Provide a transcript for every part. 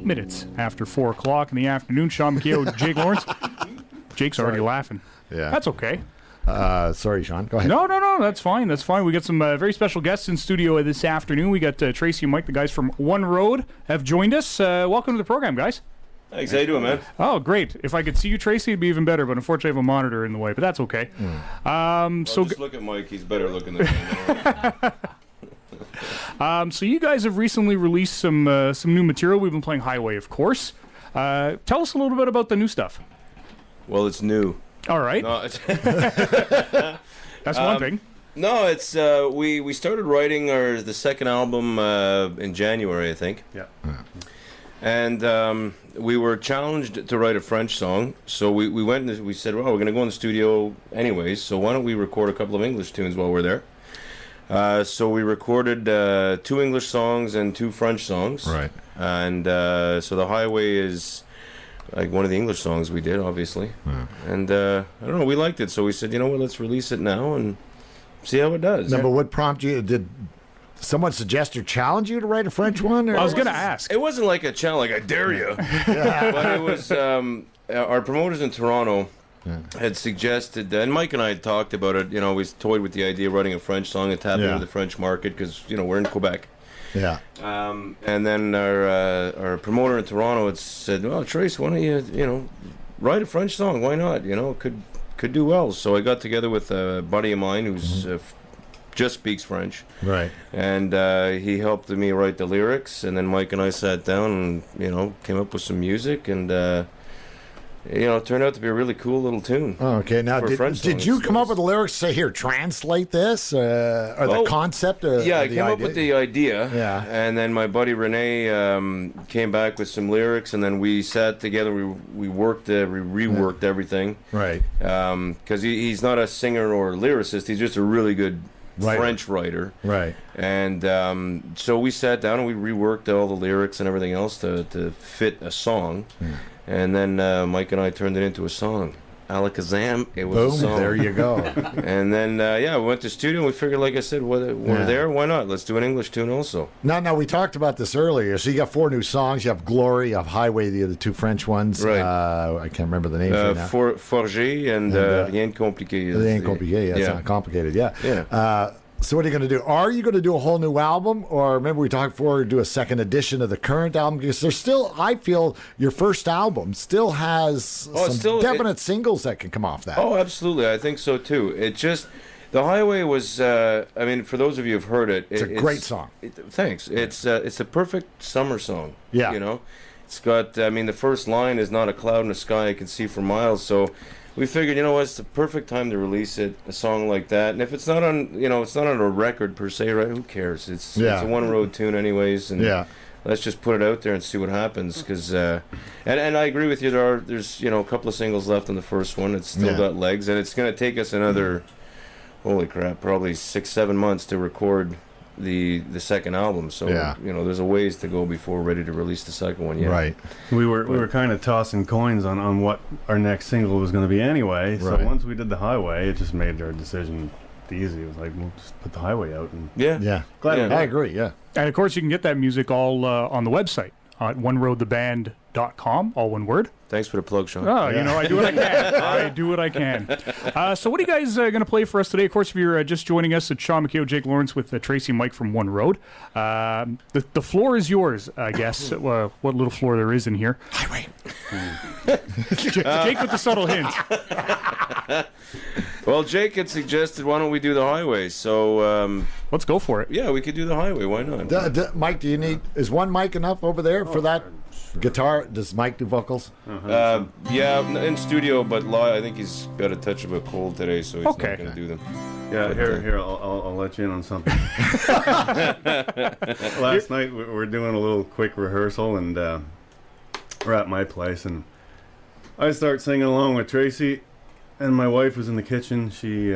minutes after 4 o'clock in the afternoon. Sean McKeo, Jake Lawrence. Jake's already laughing. Yeah. That's okay. Sorry, Sean. Go ahead. No, that's fine. That's fine. We got some very special guests in studio this afternoon. We got Tracy and Mike, the guys from One Road, have joined us. Welcome to the program, guys. Thanks. How you doing, man? Oh, great. If I could see you, Tracy, it'd be even better, but unfortunately I have a monitor in the way, but that's okay. So just look at Mike. He's better looking than me. So you guys have recently released some new material. We've been playing Highway, of course. Tell us a little bit about the new stuff. Well, it's new. All right. No, That's one thing. No, it's we started writing the second album in January, I think. Yeah. And we were challenged to write a French song, so we went and we said, well, we're going to go in the studio anyways, so why don't we record a couple of English tunes while we're there? So we recorded 2 English songs and 2 French songs. Right. And so the Highway is like one of the English songs we did, obviously. Yeah. And I don't know, we liked it, so we said, you know what, let's release it now and see how it does. No, but what prompted you? Did someone suggest or challenge you to write a French one? Or? I was going to ask. It wasn't like a challenge, like I dare you. But it was our promoters in Toronto had suggested, and Mike and I had talked about it. You know, we toyed with the idea of writing a French song and tapping into the French market because we're in Quebec. Yeah. And then our promoter in Toronto had said, "Well, Trace, why don't you write a French song? Why not? Could do well." So I got together with a buddy of mine who's just speaks French. Right. And he helped me write the lyrics, and then Mike and I sat down and came up with some music, and it turned out to be a really cool little tune. Oh, okay. Now, did you come up with the lyrics? Say here, translate this, or the concept? Yeah, I came up with the idea. Yeah. And then my buddy Renee came back with some lyrics, and then we sat together. We worked, we reworked everything. Right. Because he's not a singer or lyricist. He's just a really good French writer. Right. And so we sat down and we reworked all the lyrics and everything else to fit a song. And then Mike and I turned it into a song. Alakazam, it was a song. There you go. And then, we went to studio and we figured, like I said, we're there, why not? Let's do an English tune also. Now, we talked about this earlier. So you got 4 new songs. You have Glory, you have Highway, the other 2 French ones. Right. I can't remember the names right now. Forger and Rien de Compliqué. Rien de Compliqué, it's not complicated, Yeah. So what are you going to do? Are you going to do a whole new album? Or remember we talked before, do a second edition of the current album? Because there's still, I feel, your first album still has some definite singles that can come off that. Oh, absolutely. I think so, too. It just... The Highway was, for those of you who've heard it... It's a great song. Thanks. It's a perfect summer song. Yeah. It's got, the first line is not a cloud in the sky I can see for miles, so... We figured, it's the perfect time to release it, a song like that. And if it's not on, it's not on a record per se, right? Who cares? It's a one-road tune anyways. And let's just put it out there and see what happens. Because, and I agree with you. There's a couple of singles left on the first one. It's still got legs, and it's going to take us another, holy crap, probably 6-7 months to record the second album. So there's a ways to go before we're ready to release the second one. Right. We were kind of tossing coins on what our next single was going to be anyway. So once we did the Highway, it just made our decision easy. It was like, we'll just put the Highway out. And Glad I agree. Yeah. And of course, you can get that music all on the website at oneroadtheband.com, all one word. Thanks for the plug, Sean. Oh, I do what I can. I do what I can. So what are you guys going to play for us today? Of course, if you're just joining us, it's Sean McKeo, Jake Lawrence with Tracy and Mike from One Road. The floor is yours, I guess. What little floor there is in here. Highway. Jake with the subtle hint. Well, Jake had suggested, why don't we do the Highway? So let's go for it. Yeah, we could do the Highway. Why not? Mike, is one mic enough over there for that guitar? Does Mike do vocals? In studio, but live. I think he's got a touch of a cold today, so he's not going to do them. Yeah, here, I'll let you in on something. Last night we were doing a little quick rehearsal, and we're at my place, and I start singing along with Tracy, and my wife was in the kitchen. She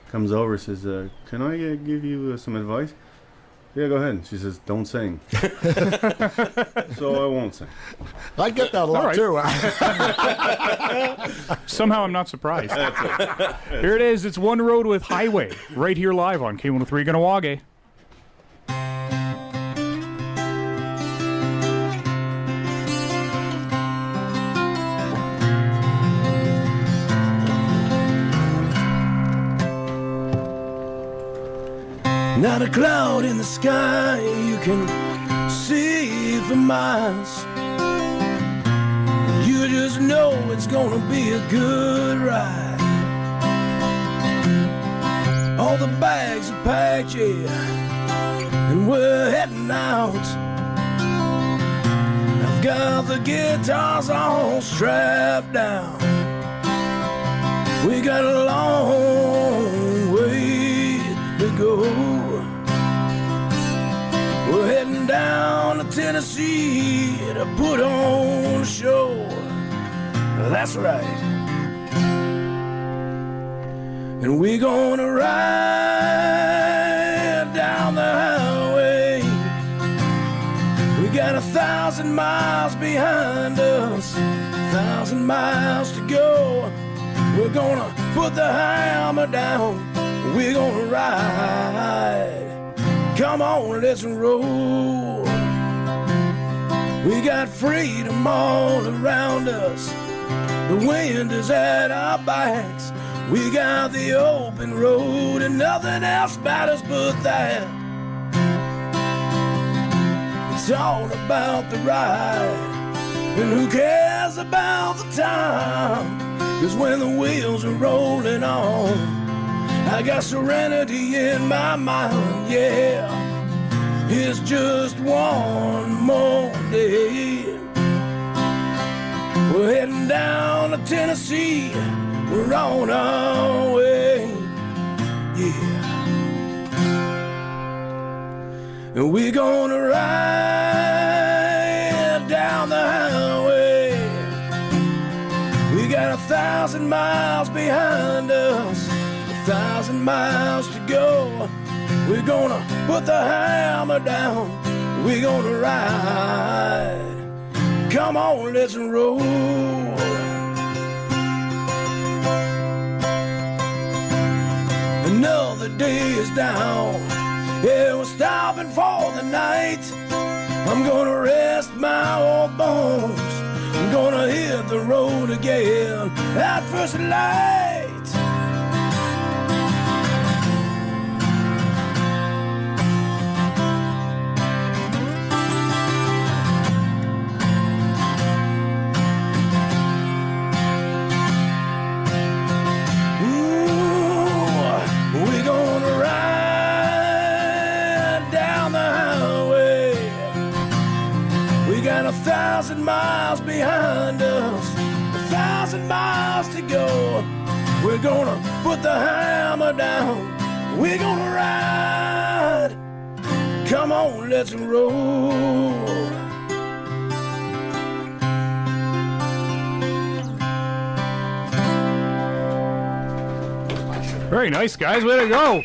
comes over, says, "Can I give you some advice?" Yeah, go ahead. She says, "Don't sing." So I won't sing. I get that a lot too. Somehow I'm not surprised. Here it is. It's One Road with Highway, right here live on K103 Ganawage. Not a cloud in the sky you can see for miles. You just know it's gonna be a good ride. All the bags are packed, yeah, and we're heading out. I've got the guitars all strapped down. We got a long way to go. We're heading down to Tennessee to put on a show. That's right. And we're gonna ride down the highway. We got 1,000 miles behind us, 1,000 miles to go. We're gonna put the hammer down. We're gonna ride. Come on, let's roll. We got freedom all around us. The wind is at our backs. We got the open road and nothing else matters but that. It's all about the ride. And who cares about the time? 'Cause when the wheels are rolling on, I got serenity in my mind, yeah. It's just one more day. We're heading down to Tennessee. We're on our way, yeah. And we're gonna ride down the highway. We got 1,000 miles behind us, 1,000 miles to go. We're gonna put the hammer down. We're gonna ride. Come on, let's roll. Another day is down. Yeah, we're stopping for the night. I'm gonna rest my old bones. I'm gonna hit the road again at first light. We're gonna ride down the highway. We got 1,000 miles behind us, 1,000 miles to go. We're gonna put the hammer down. We're gonna ride. Come on, let's roll. Very nice, guys. Way to go.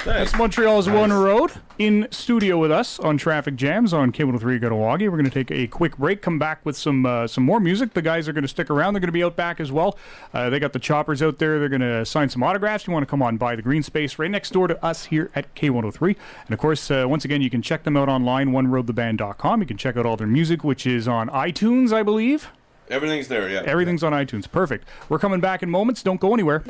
That's Montreal's One Road in studio with us on Traffic Jams on K103 Gatawaga. We're going to take a quick break, come back with some more music. The guys are going to stick around. They're going to be out back as well. They got the choppers out there. They're going to sign some autographs. You want to come on by the green space right next door to us here at K103. And of course, once again, you can check them out online, oneroadtheband.com. You can check out all their music, which is on iTunes, I believe. Everything's there, yeah. Everything's on iTunes. Perfect. We're coming back in moments. Don't go anywhere.